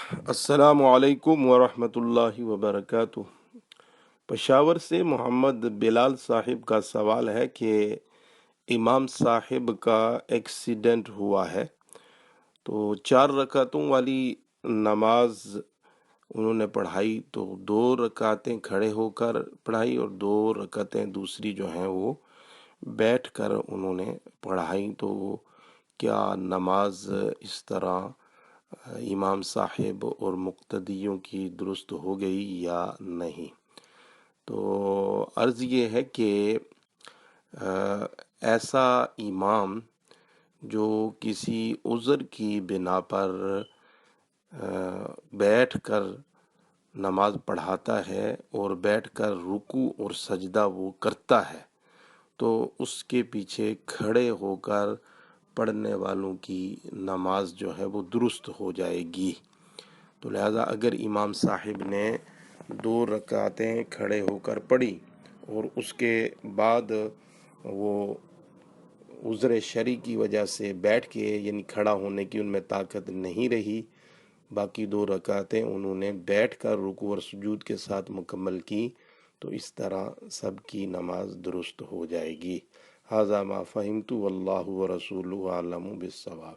السلام علیکم ورحمۃ اللہ وبرکاتہ۔ پشاور سے محمد بلال صاحب کا سوال ہے کہ امام صاحب کا ایکسیڈنٹ ہوا ہے، تو 4 رکعتوں والی نماز انہوں نے پڑھائی، تو 2 رکعتیں کھڑے ہو کر پڑھائی اور 2 رکعتیں دوسری جو ہیں وہ بیٹھ کر انہوں نے پڑھائی۔ تو کیا نماز اس طرح امام صاحب اور مقتدیوں کی درست ہو گئی یا نہیں؟ تو عرض یہ ہے کہ ایسا امام جو کسی عذر کی بنا پر بیٹھ کر نماز پڑھاتا ہے اور بیٹھ کر رکوع اور سجدہ وہ کرتا ہے، تو اس کے پیچھے کھڑے ہو کر پڑھنے والوں کی نماز جو ہے وہ درست ہو جائے گی۔ تو لہذا اگر امام صاحب نے 2 رکعتیں کھڑے ہو کر پڑھی اور اس کے بعد وہ عذر شرعی کی وجہ سے بیٹھ کے، یعنی کھڑا ہونے کی ان میں طاقت نہیں رہی، باقی 2 رکعتیں انہوں نے بیٹھ کر رکوع اور سجود کے ساتھ مکمل کی، تو اس طرح سب کی نماز درست ہو جائے گی۔ ھذا ما فہمت واللہ ورسولہ اعلم بالصواب۔